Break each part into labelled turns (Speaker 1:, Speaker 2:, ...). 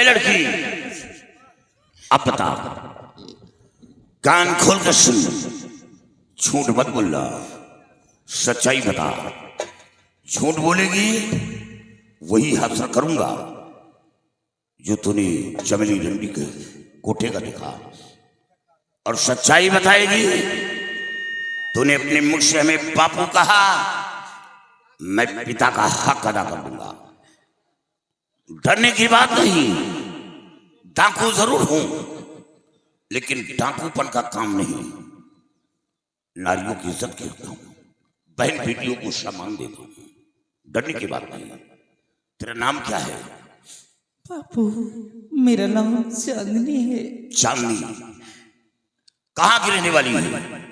Speaker 1: लड़की, अब बता, कान खोल कर सुन, झूठ मत बोलना, सच्चाई बता। झूठ बोलेगी वही हादसा करूंगा जो तूने चमेली रंडी के कोठे का देखा, और सच्चाई बताएगी। तूने अपने मुख से हमें बापू कहा, मैं पिता का हक अदा कर दूंगा। डरने की बात नहीं, डाकू जरूर हूं, लेकिन डाकूपन का काम नहीं। नारियों की इज्जत करता हूं, बहन बेटियों को सम्मान देता हूं। डरने की बात नहीं। तेरा नाम क्या है?
Speaker 2: बापू, मेरा नाम चांदनी है।
Speaker 1: चांदनी? कहाँ की रहने वाली है?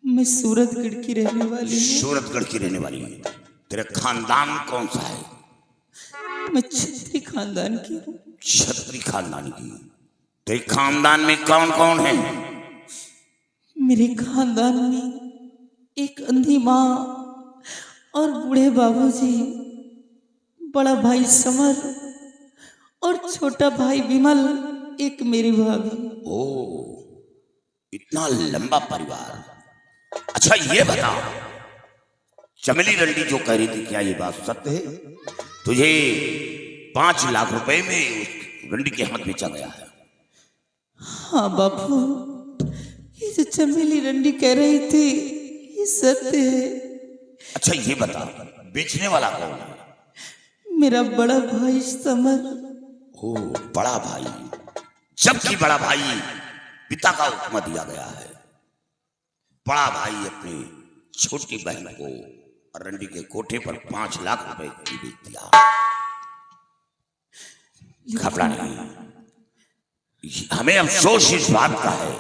Speaker 2: मैं सूरतगढ़ की रहने वाली हूँ।
Speaker 1: सूरतगढ़ की रहने वाली है। तेरा खानदान कौन सा है?
Speaker 2: मैं छत्री खानदान की हूँ।
Speaker 1: छत्री खानदान की? तेरे खानदान में कौन कौन है?
Speaker 2: मेरे खानदान में एक अंधी माँ और बूढ़े बाबूजी, बड़ा भाई समर और छोटा भाई विमल, एक मेरी भाभी।
Speaker 1: ओ, इतना लंबा परिवार। अच्छा ये बता, चमेली रंडी जो कह रही थी, क्या ये बात सत्य है? तुझे 5 लाख रुपए में उस रंडी के हाथ बेचा गया है?
Speaker 2: हाँ बापू, ये जो चमेली रंडी कह रही थी ये सत्य है।
Speaker 1: अच्छा ये बता, बेचने वाला कौन है?
Speaker 2: मेरा बड़ा भाई समर।
Speaker 1: ओ, बड़ा भाई। जबकि बड़ा भाई पिता का हुक्म दिया गया है, बड़ा भाई अपनी छोटी बहन को रंडी के कोठे पर 5 लाख रुपए की बेच दिया। घबरा नहीं, हमें अफसोस इस बात का है,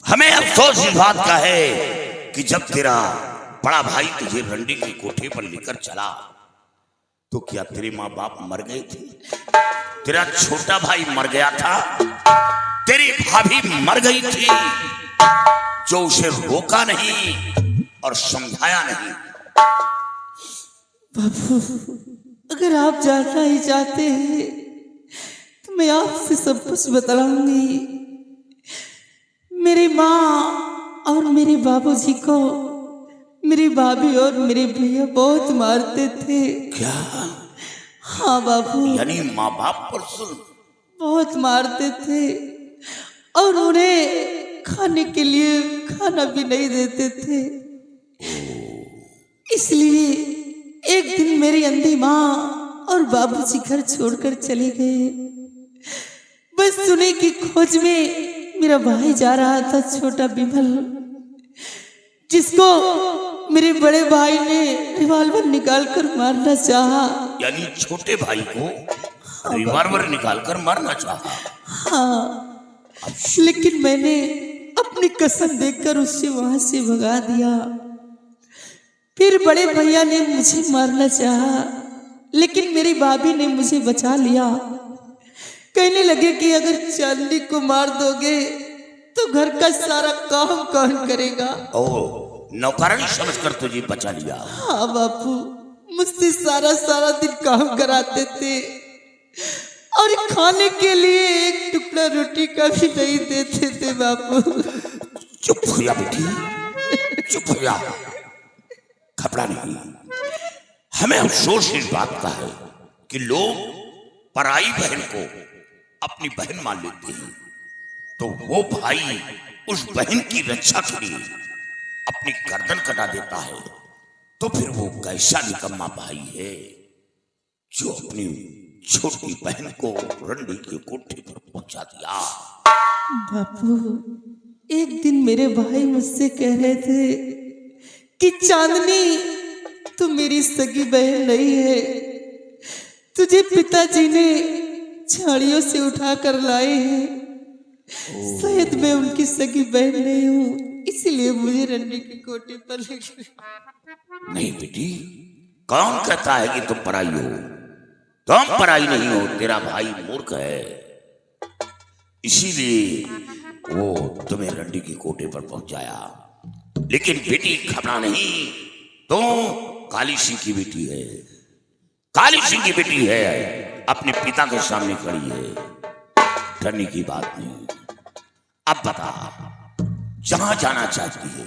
Speaker 1: हमें अफसोस इस बात का है कि जब तेरा बड़ा भाई तुझे रंडी के कोठे पर लेकर चला तो क्या तेरे माँ बाप मर गए थे? तेरा छोटा भाई मर गया था, तेरी भाभी मर गई थी, जो उसे रोका नहीं और समझाया नहीं।
Speaker 2: बाबू, अगर आप जानना ही चाहते हैं तो मैं आपसे सब कुछ बतलाऊंगी। मेरी माँ और मेरे बाबूजी को मेरी भाभी और मेरे भैया बहुत मारते थे।
Speaker 1: क्या?
Speaker 2: हाँ बाबू,
Speaker 1: यानी माँ बाप पर सुन
Speaker 2: बहुत मारते थे और उन्हें खाने के लिए खाना भी नहीं देते थे। इसलिए एक दिन मेरी अंधी माँ और बाबूजी घर छोड़कर चले गए। बस सुने की खोज में मेरा भाई जा रहा था, छोटा विमल, जिसको मेरे बड़े भाई ने रिवॉल्वर निकालकर मारना चाहा।
Speaker 1: यानी छोटे भाई को रिवॉल्वर निकालकर मारना चाहा?
Speaker 2: हाँ, लेकिन मैंने अपनी कसम देकर उससे वहां से भगा दिया। फिर बड़े भैया ने मुझे मारना चाहा, लेकिन मेरी भाभी ने मुझे बचा लिया। कहने लगे कि अगर चांदनी को मार दोगे तो घर का सारा काम कौन करेगा?
Speaker 1: ओ, नौकरानी समझकर तुझे बचा लिया?
Speaker 2: हाँ बापू, मुझसे सारा दिन काम कराते थे और खाने के लिए एक टुकड़ा रोटी का भी नहीं देते थे बापू।
Speaker 1: चुप हो जा बेटी, चुप हो जा, घबरा नहीं। हमें अफसोस इस बात का है कि लोग पराई बहन को अपनी बहन मान लेते हैं, तो वो भाई उस बहन की रक्षा के लिए अपनी गर्दन कटा देता है, तो फिर वो कैसा निकम्मा भाई है जो अपनी छोटी बहन को रंडी के कोठे पर पहुंचा दिया।
Speaker 2: बापू, एक दिन मेरे भाई मुझसे कह रहे थे कि चांदनी, तू मेरी सगी बहन नहीं है, तुझे पिताजी ने झाड़ियों से उठा कर लाए हैं। शायद मैं उनकी सगी बहन नहीं हूँ, इसलिए मुझे रंडी के कोठे पर ले गए।
Speaker 1: नहीं बेटी, कौन कहता है कि तुम पराई हो? तुम पराई नहीं हो, तेरा भाई मूर्ख है, इसीलिए वो तुम्हें रंडी के कोठे पर पहुंचाया। लेकिन बेटी घबरा नहीं, तुम काली सिंह की बेटी है, काली सिंह की बेटी है। अपने पिता के सामने खड़ी है, डरने की बात नहीं। अब बता, जहां जाना चाहती है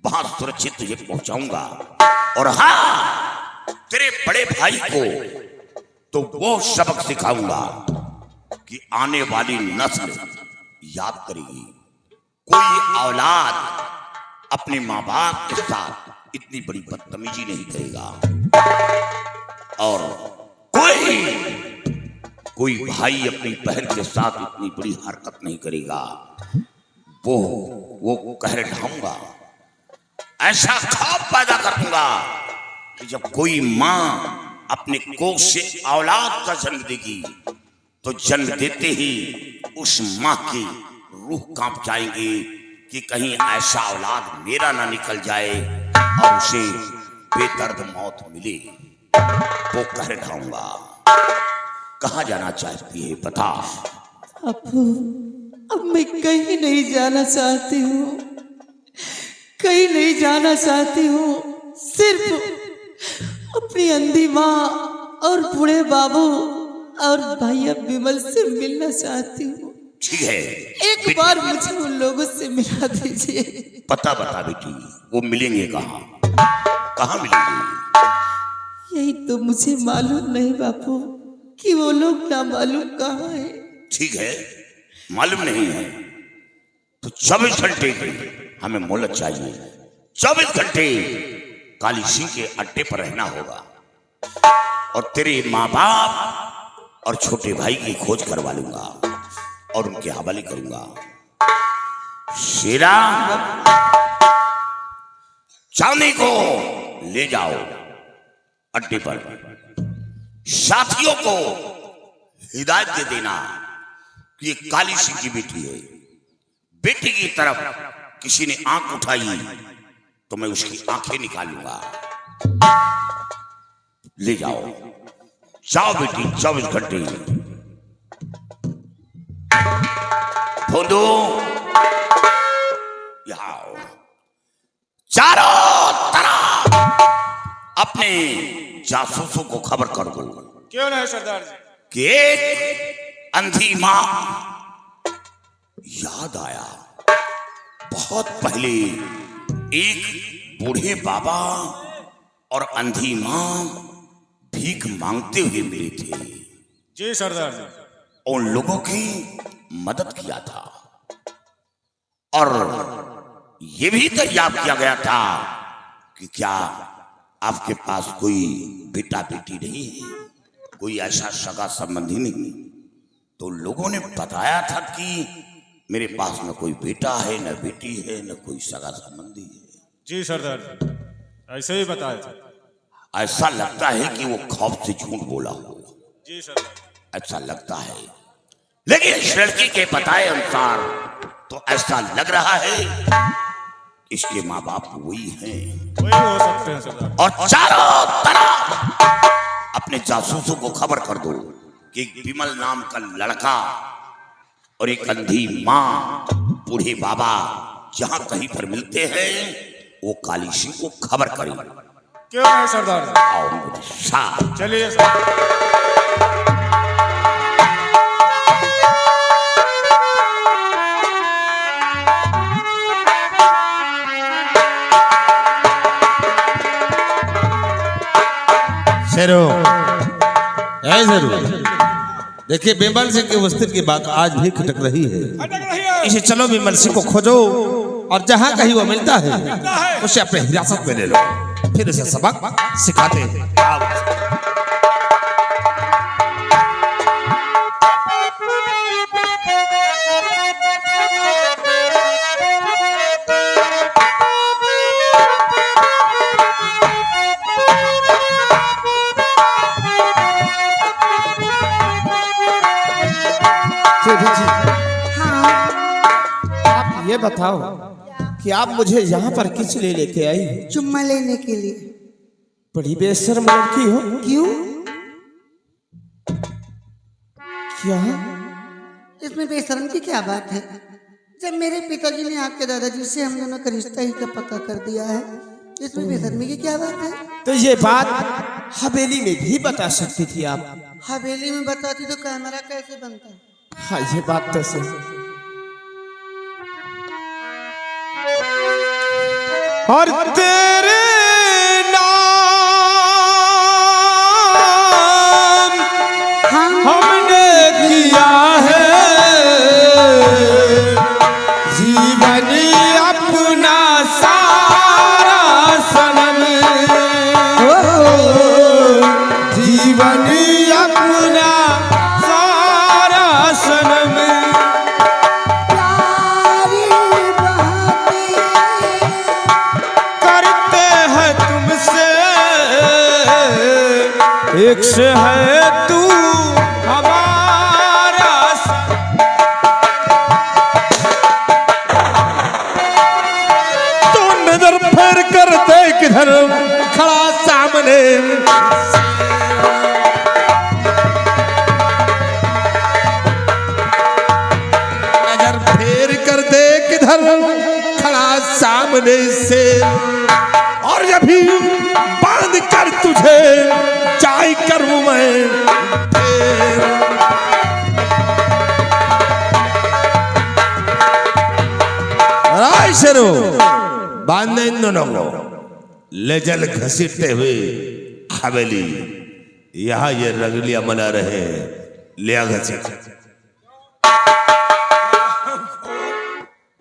Speaker 1: वहां सुरक्षित तुझे पहुंचाऊंगा। और हाँ, तेरे बड़े भाई को तो वो सबक सिखाऊंगा कि आने वाली नस्ल याद करेगी, कोई औलाद अपने माँ बाप के साथ इतनी बड़ी बदतमीजी नहीं करेगा, और कोई भाई अपनी बहन के साथ इतनी बड़ी हरकत नहीं करेगा। वो कहर ढाऊंगा, ऐसा खौफ पैदा कर दूंगा कि जब कोई माँ अपने कोख से औलाद का जन्म देगी तो जन्म देते ही उस माँ की रूह कांप जाएंगी कि कहीं ऐसा औलाद मेरा ना निकल जाए और उसे बेदर्द मौत मिले। वो कहर ढाऊंगा। कहाँ जाना चाहती है बता।
Speaker 2: बापू, अब मैं कहीं नहीं जाना चाहती हूँ, कहीं नहीं जाना चाहती हूँ। सिर्फ अपनी अंधी माँ और बूढ़े बाबू और भैया विमल से मिलना चाहती हूँ।
Speaker 1: ठीक है,
Speaker 2: एक बार मुझे उन लोगों से मिला दीजिए।
Speaker 1: पता बता बेटी, वो मिलेंगे कहाँ, कहाँ मिलेंगे?
Speaker 2: यही तो मुझे मालूम नहीं बापू कि वो लोग ना मालूम कहाँ है।
Speaker 1: ठीक है, मालूम नहीं है तो 24 घंटे की हमें मोहलत चाहिए। 24 घंटे काली सिंह के अड्डे पर रहना होगा और तेरे माँ बाप और छोटे भाई की खोज करवा लूंगा और उनके हवाले करूंगा। शेरा, चांदी को ले जाओ अड्डे पर, साथियों को हिदायत दे देना कि ये काली सिंह की बेटी है। बेटी की तरफ किसी ने आंख उठाई तो मैं उसकी आंखें निकालूंगा। ले जाओ, जाओ बेटी, 24 घंटे। फोंदो, यहाँ आओ। चारों तरफ अपने जासूसों को खबर कर दो।
Speaker 3: क्यों नहीं सरदार जी?
Speaker 1: कि एक अंधी मां, याद आया बहुत पहले एक बूढ़े बाबा और अंधी मां भीख मांगते हुए मिले थे।
Speaker 3: जी सरदार जी।
Speaker 1: उन लोगों की मदद किया था और यह भी दरियाफ्त किया गया था कि क्या आपके पास कोई बेटा बेटी नहीं है, कोई ऐसा सगा संबंधी नहीं। तो लोगों ने बताया था कि मेरे पास न कोई बेटा है, न बेटी है, न कोई सगा संबंधी है।
Speaker 3: जी सरदार जी, ऐसे ही बताया था।
Speaker 1: ऐसा लगता है कि वो खौफ से झूठ बोला हो।
Speaker 3: जी सरदार।
Speaker 1: ऐसा लगता है, लेकिन इस लड़की के बताए अनुसार तो ऐसा लग रहा है इसके माँ बाप वही हैं।
Speaker 3: वही हो सकते हैं सरदार।
Speaker 1: और चारों तरफ अपने जासूसों को खबर कर दो कि एक विमल नाम का लड़का और एक अंधी माँ, बूढ़े बाबा जहां कहीं पर मिलते हैं वो काली सिंह को खबर करें।
Speaker 3: क्यों नहीं सरदार जी?
Speaker 1: आओ मेरे साथ।
Speaker 3: चलिए सर।
Speaker 4: शेरो, ऐ जरूर देखिए, विमल सिंह के वस्त्र की बात आज भी खटक रही है। इसे चलो विमल सिंह को खोजो और जहां कहीं वो मिलता है उसे अपने हिरासत में ले लो, फिर उसे सबक सिखाते हैं। आप ये बताओ कि आप मुझे यहाँ पर किस लिए लेके आई?
Speaker 5: चुम्मा लेने के लिए।
Speaker 4: बड़ी बेशर्म लड़की हो।
Speaker 5: क्यों?
Speaker 4: क्या?
Speaker 5: इसमें बेशर्म की क्या बात है? जब मेरे पिताजी ने आपके दादाजी से हम दोनों का रिश्ता ही का पक्का कर दिया है, इसमें बेशर्मी की क्या बात है?
Speaker 4: तो ये बात हवेली में भी बता सकती थी आप।
Speaker 5: हवेली में बताती तो कैमरा कैसे बनता?
Speaker 2: हाँ ये बात तो सही।
Speaker 4: और तेरे नाम हमने किया है जीवन अपना सारा सनम, जीवन अपना सारा सनम।
Speaker 5: प्यारी बातें
Speaker 4: करते हैं तुमसे एक से है तू हमारा तो नजर फेर कर दे किधर खड़ा सामने नजर फेर कर दे किधर खड़ा सामने से और जब भी बांध कर तुझे चाय करूं मैं राय शेरो बांधे इन दोनों को ले जल घसीटते हुए हवेली यहाँ ये रंगलियां मना रहे हैं। लिया घसीट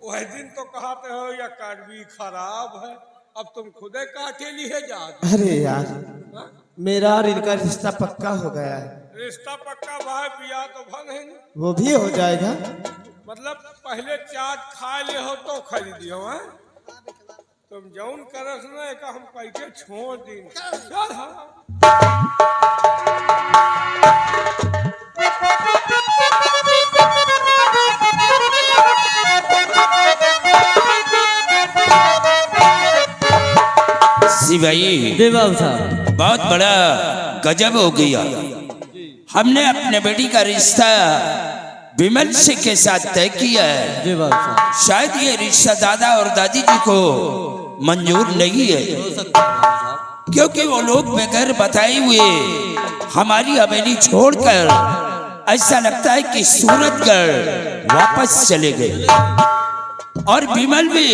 Speaker 3: वह दिन तो कहते हो या कड़वी खराब है, अब तुम खुदे काटे लिए जाते।
Speaker 2: अरे यार मेरा और इनका रिश्ता पक्का हो गया है।
Speaker 3: रिश्ता पक्का भाई, बिया तो बनेंगे।
Speaker 2: वो भी हो जाएगा।
Speaker 3: मतलब पहले चाट खा ले हो तो खरीदियो है। तुम जौन करस ना एक हम कैसे छोड़ दी। चल हाँ।
Speaker 1: भाई
Speaker 6: देवाब साहब
Speaker 1: बहुत बड़ा गजब हो गया। हमने अपने बेटी का रिश्ता विमल सिंह के साथ तय किया है।
Speaker 6: देवाब साहब
Speaker 1: शायद ये रिश्ता दादा और दादी जी को मंजूर नहीं है,
Speaker 6: हो सकता है साहब।
Speaker 1: क्योंकि वो लोग बगैर बताए हुए हमारी हवेली छोड़कर ऐसा लगता है कि सूरतगढ़ वापस चले गए और विमल भी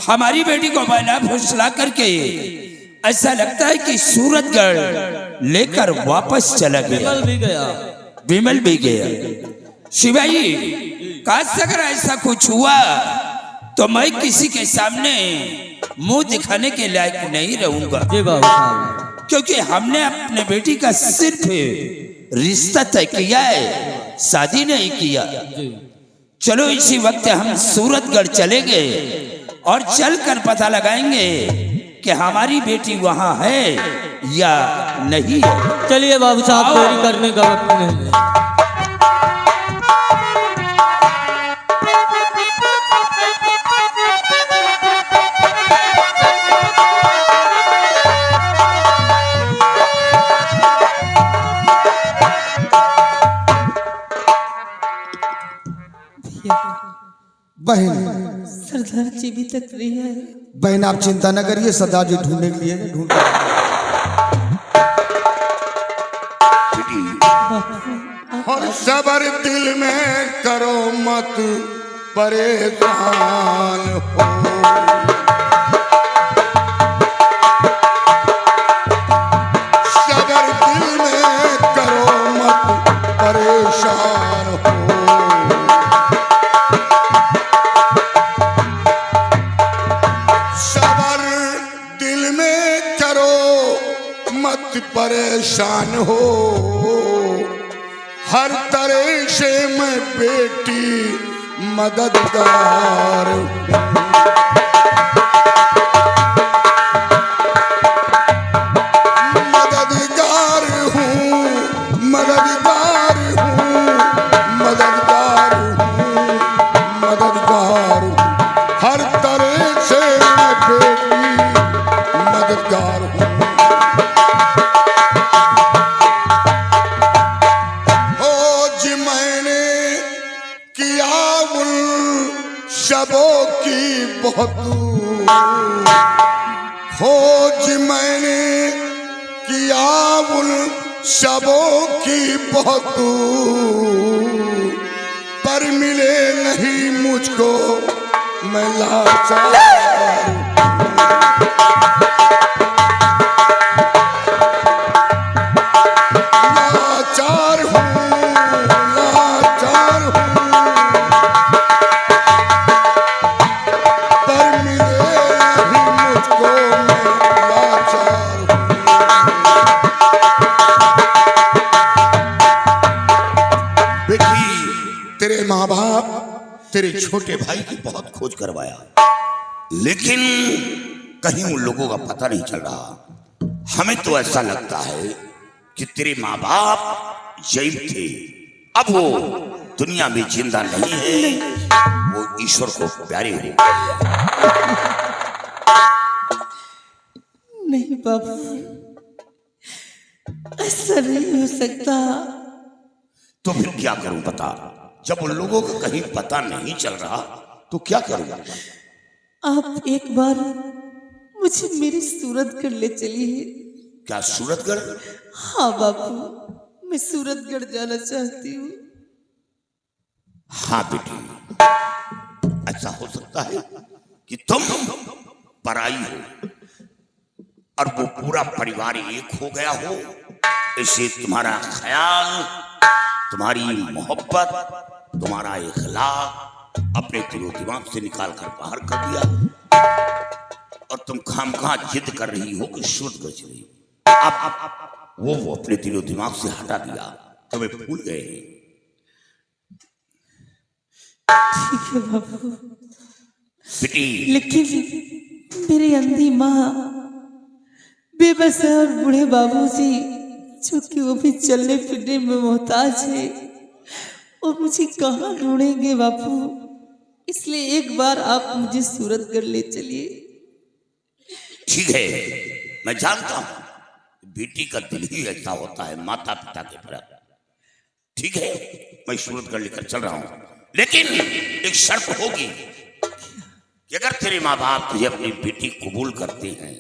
Speaker 1: हमारी बेटी को बना फुसला करके ऐसा लगता है कि सूरतगढ़ लेकर वापस चला गया।
Speaker 6: विमल भी गया।
Speaker 1: विमल भी गया। शिवाई काश अगर ऐसा कुछ हुआ तो मैं किसी के सामने मुंह दिखाने के लायक नहीं रहूंगा,
Speaker 6: देवाब साहब
Speaker 1: क्योंकि हमने अपने बेटी का सिर्फ रिश्ता तय किया है, शादी नहीं किया।
Speaker 6: जी
Speaker 1: चलो इसी वक्त हम सूरतगढ़ चले गए और चलकर पता लगाएंगे कि हमारी बेटी वहां है या नहीं है।
Speaker 6: चलिए बाबू साहब, देरी करने का वक्त नहीं है।
Speaker 2: बहन
Speaker 7: सरदार जी भी तक नहीं है।
Speaker 2: बहन आप चिंता न करिए, सरदार जी ढूंढने के लिए ढूंढ
Speaker 8: और सबर दिल में करो मत परेशान हो। सबर दिल में करो मत परेशान हो। सबर दिल में करो मत परेशान हो। हर तरह से मैं बेटी मददगार हूँ। मददगार हूँ, मददगार हूँ, मददगार हूँ, मददगार हूँ। हर तरह से मैं बेटी मददगार हूँ। शबों की बहुत खोज मैंने किया उन शबों की बहुत दूर, पर मिले नहीं मुझको मैं लाचार लाचार हूँ, लाचार हूँ, पर मिले नहीं मुझको मैं लाचार हूँ।
Speaker 1: बेटी, तेरे माँ बाप तेरे छोटे भाई की बहुत खोज करवाया, लेकिन कहीं उन लोगों का पता नहीं चल रहा। हमें तो ऐसा लगता है कि तेरे माँ बाप जैव थे, अब वो दुनिया में जिंदा नहीं है, वो ईश्वर को प्यारे हो।
Speaker 2: नहीं बाबू, ऐसा नहीं हो सकता।
Speaker 1: तो फिर क्या करूं बता? जब उन लोगों का कहीं पता नहीं चल रहा तो क्या करूं?
Speaker 2: आप एक बार मुझे मेरी सूरतगढ़ ले चलिए।
Speaker 1: क्या सूरतगढ़?
Speaker 2: हाँ बाबू, मैं सूरतगढ़ जाना चाहती हूँ।
Speaker 1: हाँ बेटी, ऐसा हो सकता है कि तुम पराई हो और वो पूरा परिवार एक हो गया हो, इससे तुम्हारा ख्याल, तुम्हारी मोहब्बत, तुम्हारा इखलाक अपने दिलो दिमाग से निकाल कर बाहर कर दिया और तुम खामखा जिद कर रही हो कि सूरतगढ़ चली। अब वो अपने दिलो दिमाग से हटा दिया, तुम्हें भूल गए।
Speaker 2: ठीक है बाबू,
Speaker 1: बेटी,
Speaker 2: लेकिन मेरी अंधी माँ, बेबस है और बूढ़े बाबूजी, जो कि वो भी चलने फिरने में मोहताज है, और मुझे कहाँ ढूंढेंगे बापू? इसलिए एक बार आप मुझे सूरतगढ़ ले चलिए।
Speaker 1: ठीक है, मैं जानता हूं बेटी का दिल ही ऐसा होता है माता पिता के प्रति। ठीक है, मैं सूरतगढ़ लेकर चल रहा हूं, लेकिन एक शर्त होगी कि अगर तेरे माँ बाप तुझे अपनी बेटी कबूल करते हैं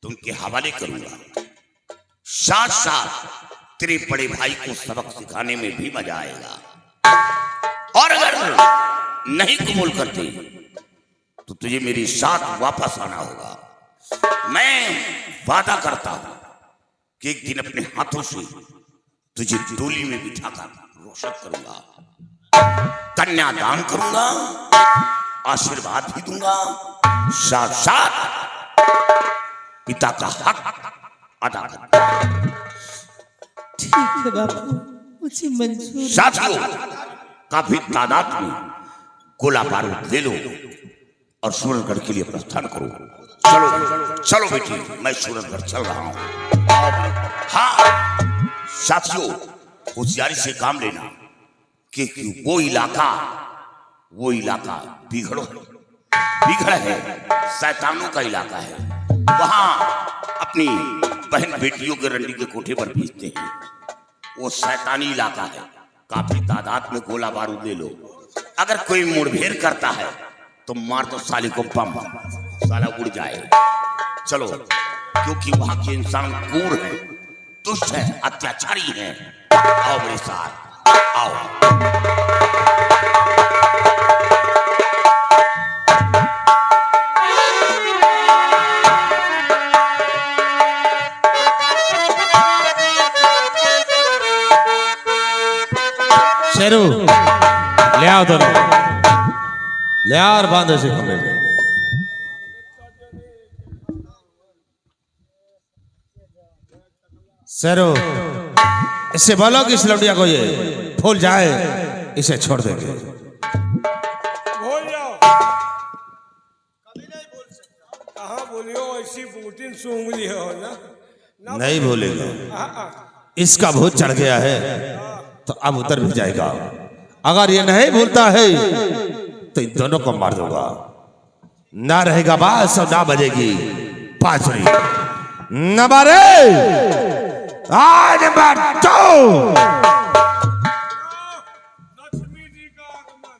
Speaker 1: तो उनके हवाले करूंगा, साथ साथ तेरे बड़े भाई को सबक सिखाने में भी मजा आएगा। और अगर नहीं कबूल करते तो तुझे मेरे साथ वापस आना होगा। मैं वादा करता हूं कि एक दिन अपने हाथों से तुझे डोली में बिठाकर रोशत करूंगा, कन्यादान करूंगा, आशीर्वाद भी दूंगा, साथ साथ पिता का हक अदा करूंगा।
Speaker 2: ठीक है बापू, मुझे मंजूर है।
Speaker 1: साथियों, काफी तादाद में गोला बारूद ले लो और सूरतगढ़ के लिए प्रस्थान करो। चलो चलो बेटी, मैं सूरतगढ़ चल रहा हूं। हाँ साथियों, होशियारी से काम लेना कि वो इलाका बिगड़ है, शैतानों का इलाका है। वहां अपनी बहन बेटियों के रंडी के कोठे पर भेजते हैं, वो शैतानी इलाका है। काफी तादाद में गोला बारूद ले लो, अगर कोई मुठभेड़ करता है तो मार दो साले को बम, साला उड़ जाए। चलो, क्योंकि वहां के इंसान क्रूर हैं, दुष्ट हैं, अत्याचारी हैं। आओ मेरे साथ, आओ।
Speaker 4: शेरू, ले आओ दोनों, ले आओ और बांधो इसे खंभे पे। शेरू, इससे बोलो कि इस लौटिया को ये भूल जाए, इसे छोड़ देंगे।
Speaker 3: भूल जाओ, कहाँ बोलियो, ऐसी बूटिन सूंघली हो ना।
Speaker 4: नहीं भूलेगा,
Speaker 3: हाँ,
Speaker 4: इसका भूत चढ़ गया है तो अब उतर भी जाएगा। अगर ये नहीं भूलता है तो इन दोनों को मार दूंगा। ना रहेगा बास और ना बजेगी बांसुरी। नंबर आज नंबर 2।
Speaker 3: लक्ष्मी जी का आगमन।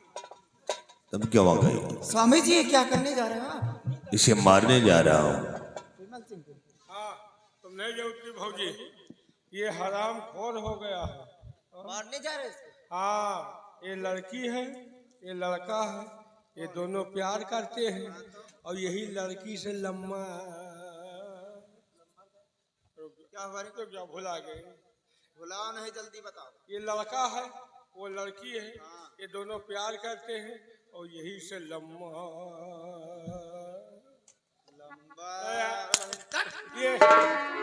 Speaker 4: तुम क्यों आ गए?
Speaker 5: स्वामी जी, ये क्या करने जा रहे हो आप?
Speaker 4: इसे मारने जा रहा हूं।
Speaker 3: हाँ, तुम नहीं जाओगी भौजी, ये हराम खोर हो गया है।
Speaker 6: मारने जा रहे हैं।
Speaker 3: हाँ, ये लड़की है, ये लड़का है, ये दोनों प्यार करते हैं और यही लड़की से लम्मा
Speaker 8: क्या हमारे
Speaker 3: तो क्या भुला गए।
Speaker 8: बुलाओ नहीं, जल्दी बताओ।
Speaker 3: ये लड़का है, वो लड़की है, ये दोनों प्यार करते हैं और यही से लम्मा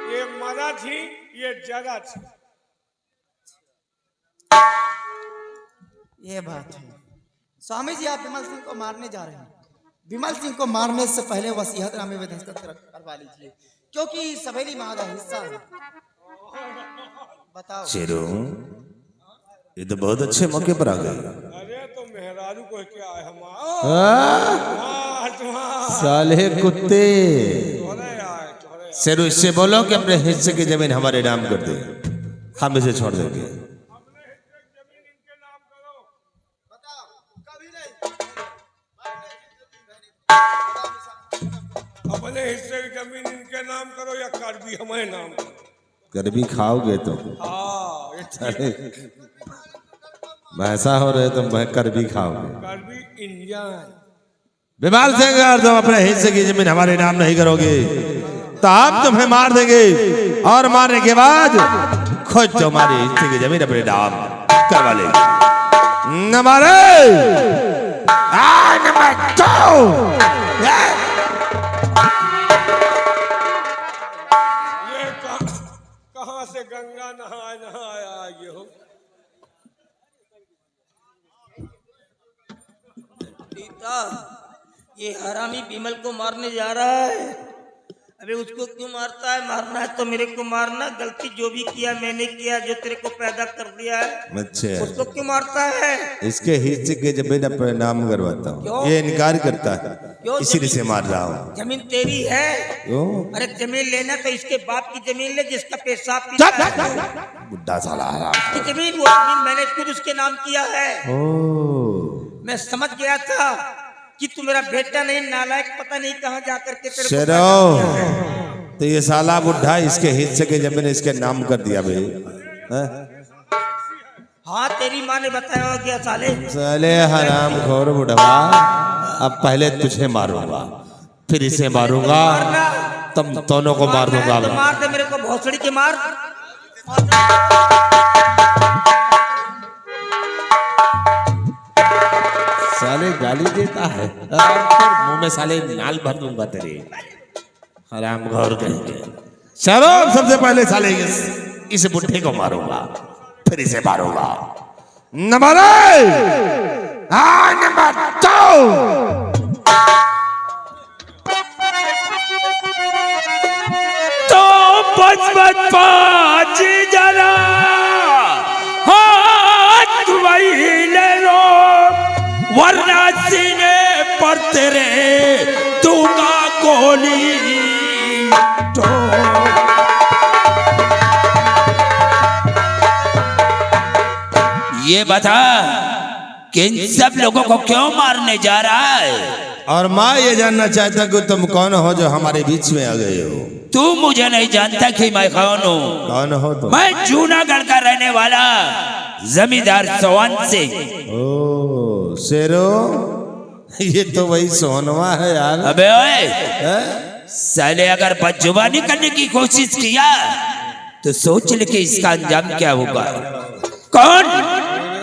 Speaker 3: ये मरा थी, ये जरा थी।
Speaker 5: ये बात है। स्वामी जी, आप विमल सिंह को मारने जा रहे हैं। विमल सिंह को मारने से पहले वसीयतनामे में दस्तखत करवा लीजिए, क्योंकि सवेली माँ का हिस्सा है। बताओ।
Speaker 4: शेरो, ये तो बहुत अच्छे मौके पर आ गए।
Speaker 3: अरे तो मेहरारू को क्या है
Speaker 4: साले कुत्ते।
Speaker 3: तोहरे
Speaker 4: शेरू, इससे बोलो कि अपने हिस्से की जमीन हमारे नाम कर दे, हम इसे छोड़ देंगे।
Speaker 3: अपने हिस्से की जमीन इनके नाम करो या कार्बी हमारे नाम करो।
Speaker 4: कर भी खाओगे तो
Speaker 3: हाँ,
Speaker 4: अरे ऐसा हो रहे तो मैं कर भी खाओगे।
Speaker 3: कार्बी इंडियन।
Speaker 4: विमल सिंह, अगर तुम अपने हिस्से की जमीन हमारे नाम नहीं करोगे तो हम तुम्हें मार देंगे, और मारने के बाद खुद तुम्हारे हिस्से की जमीन अपने नाम करवा लेंगे। नंबर
Speaker 3: ये कहाँ से गंगा नहाया ये हो।
Speaker 6: सीता, ये हरामी विमल को मारने जा रहा है। अबे उसको क्यों मारता है? मारना है तो मेरे को मारना। गलती जो भी किया मैंने किया, जो तेरे को पैदा कर दिया है,
Speaker 4: अच्छा,
Speaker 6: उसको क्यों मारता है?
Speaker 4: इसके हिस्से की जमीन अपने नाम करवाता
Speaker 6: क्यों?
Speaker 4: हूँ। ये इनकार करता है,
Speaker 6: क्यों?
Speaker 4: इसीलिए से मार रहा हूँ।
Speaker 6: जमीन तेरी है।
Speaker 4: क्यों?
Speaker 6: अरे जमीन लेना तो इसके बाप की जमीन ले, जिसका पेशाब
Speaker 4: बुढ़ा साला हराम।
Speaker 6: की जमीन, वो जमीन मैंने खुद उसके नाम किया है।
Speaker 4: ओ
Speaker 6: मैं समझ गया था कि तू मेरा बेटा नहीं, नालायक, पता नहीं कहाँ जाकर के तेरे को
Speaker 4: शेरो,
Speaker 6: पैदा किया है।
Speaker 4: तो ये साला बुढ़ा इसके हिस्से की जमीन इसके नाम कर दिया भाई। हैं?
Speaker 6: हाँ, तेरी माँ ने बताया हो गया साले।
Speaker 4: साले हराम खोर बुढ़वा, अब पहले तुझे मारूंगा, फिर इसे मारूंगा, तुम दोनों को मार दूंगा।
Speaker 6: तो मार दे मेरे को, भोसड़ी के मार।
Speaker 4: साले गाली देता है, मुंह में साले नाल भर दूंगा तेरे, हराम घोर कहेंगे। चलो, सबसे पहले साले इस बुढ़े को मारूंगा, फिर इसे मारूंगा। नंबर नंबर 2 तो 5 जरा हाथ वही ले लो, वरना सीने पर तेरे दूंगा गोली। तो
Speaker 1: ये बता कि इन सब लोगों को क्यों मारने जा रहा है?
Speaker 4: और मैं ये जानना चाहता कि तुम कौन हो जो हमारे बीच में आ गए हो।
Speaker 1: तू मुझे नहीं जानता कि मैं कौन हूँ।
Speaker 4: कौन हो तुम?
Speaker 1: मैं जूनागढ़ का रहने वाला जमींदार सोहन सिंह।
Speaker 4: ओ शेरो, ये तो वही सोहनवा है यार।
Speaker 1: अबे ओए,
Speaker 4: हैं?
Speaker 1: साले अगर बदजुबानी करने की कोशिश किया तो सोच ले कि इसका अंजाम क्या होगा। कौन?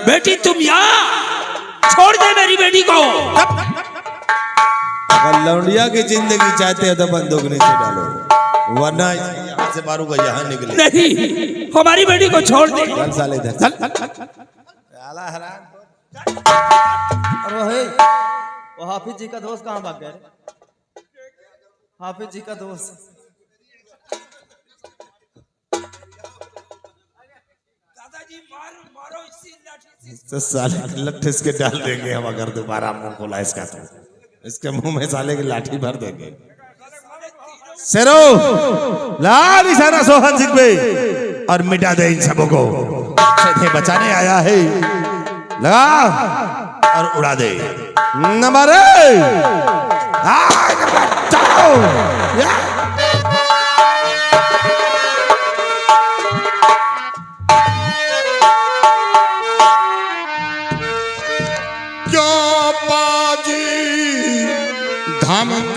Speaker 1: बेटी तुम यहाँ छोड़ दे मेरी बेटी को।
Speaker 4: अगर लौंडिया की जिंदगी चाहते हो तो बंदूक नीचे डालो, वरना यहाँ से मारूंगा, यहाँ निकले।
Speaker 1: नहीं, हमारी बेटी को छोड़ दे।
Speaker 4: चल साले इधर चल। साला हराम।
Speaker 6: और वो है, वो हाफिज जी का दोस्त कहाँ भाग गया? हाफिज जी का दोस्त
Speaker 4: तो साले लट्ठे इसके डाल देंगे हम, अगर दोबारा मुंह खोला इसका तो इसके मुंह में साले की लाठी भर देंगे। शेरो, लाल इशारा सोहन सिंह पे और मिटा दे इन सबों को। तुझे बचाने आया है, लगा और उड़ा दे। नंबर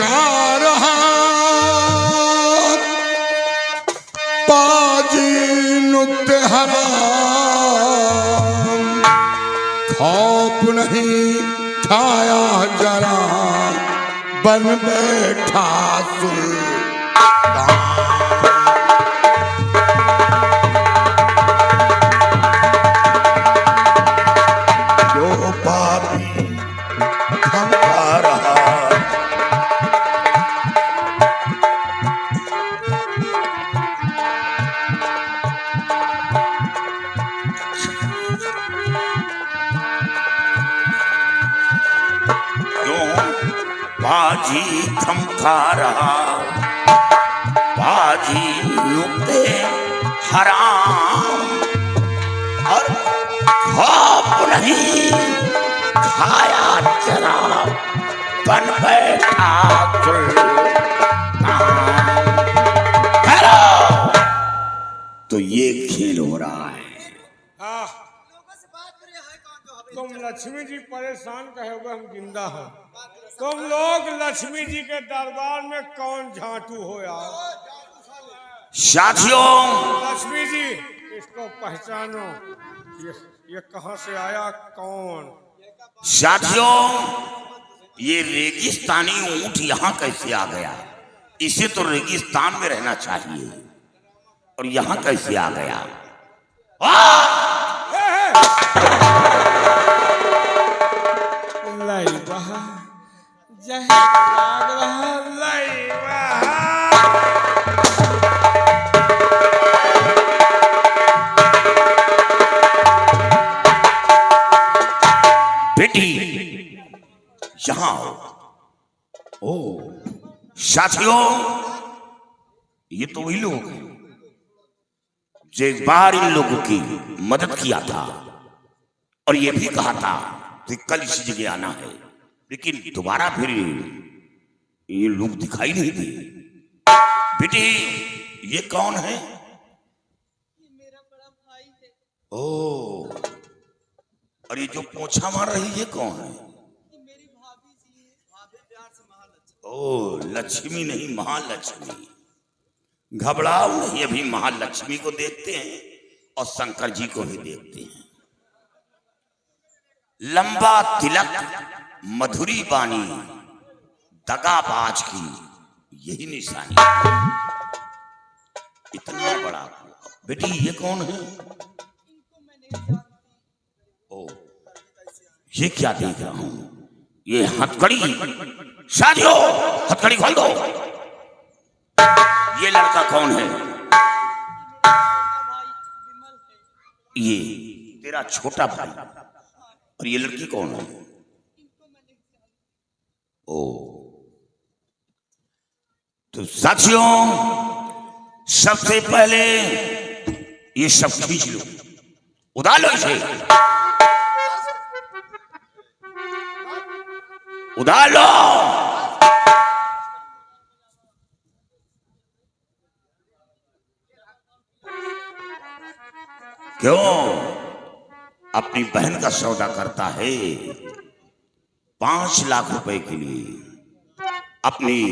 Speaker 8: का रहा पाजी नुक्ते हराम खौफ नहीं खाया जरा बन बैठा सुल्तान जो पापी धमका रहा
Speaker 1: बाजी थमका रहा बाजी नुक्ते हराम और खौफ नहीं खाया जरा बन बैठा हेलो तो ये खेल हो रहा है।
Speaker 3: हाँ तुम लक्ष्मी जी परेशान कहोगे हम जिंदा हैं। तुम लोग लक्ष्मी जी के दरबार में कौन झांटू हो यार।
Speaker 1: साथियों
Speaker 3: लक्ष्मी जी इसको पहचानो, ये कहाँ से आया कौन।
Speaker 1: साथियों ये रेगिस्तानी ऊंट यहाँ कैसे आ गया। इसे तो रेगिस्तान में रहना चाहिए और यहाँ कैसे आ गया।
Speaker 3: लाई बहा जहर लाग रहा लाई बहा।
Speaker 1: बेटी यहाँ आओ। ओ साथियों ये तो वही लोग हैं जो एक बार इन लोगों की मदद किया था और ये भी कहा था कि कल इसी जगह आना है, लेकिन दोबारा फिर ये लोग दिखाई नहीं दिए। बेटी ये कौन है।
Speaker 2: मेरा बड़ा भाई है।
Speaker 1: ओ और ये जो पोछा मार रही है कौन है।
Speaker 2: ये मेरी भाभी जी है। भाभी प्यार से महालक्ष्मी।
Speaker 1: ओ लक्ष्मी नहीं महालक्ष्मी। घबराओ नहीं, अभी महालक्ष्मी को देखते हैं और शंकर जी को भी देखते हैं। लंबा तिलक मधुरी बानी दगाबाज की यही निशानी। इतना बड़ा बेटी ये कौन है।
Speaker 2: इनको मैं नहीं जानती।
Speaker 1: ओ ये क्या देख रहा हूं, ये हथकड़ी। साथियों हथकड़ी खोल दो। ये लड़का कौन है।
Speaker 2: भाई विमल है।
Speaker 1: ये तेरा छोटा भाई और ये लड़की कौन है।
Speaker 2: इनको मैं नहीं जानती।
Speaker 1: ओ तो साथियों सबसे पहले ये सब खींच लो, उड़ा लो इसे, उड़ा लो। क्यों अपनी बहन का सौदा करता है 5 लाख रुपए के लिए। अपनी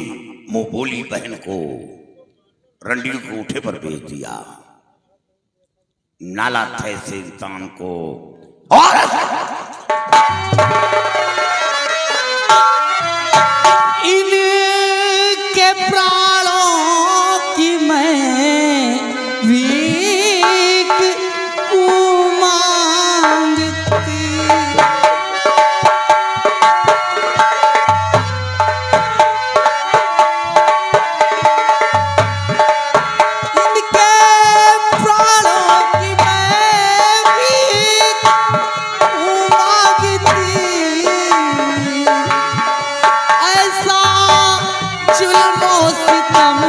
Speaker 1: मुंह बोली बहन को रंडील को उठे पर भेज दिया। नाला थे से इंसान को और
Speaker 2: इनके प्राणों की मैं भीख मांगती। इनके प्राणों की मैं भीख मांगती। ऐसा जुल्म सितम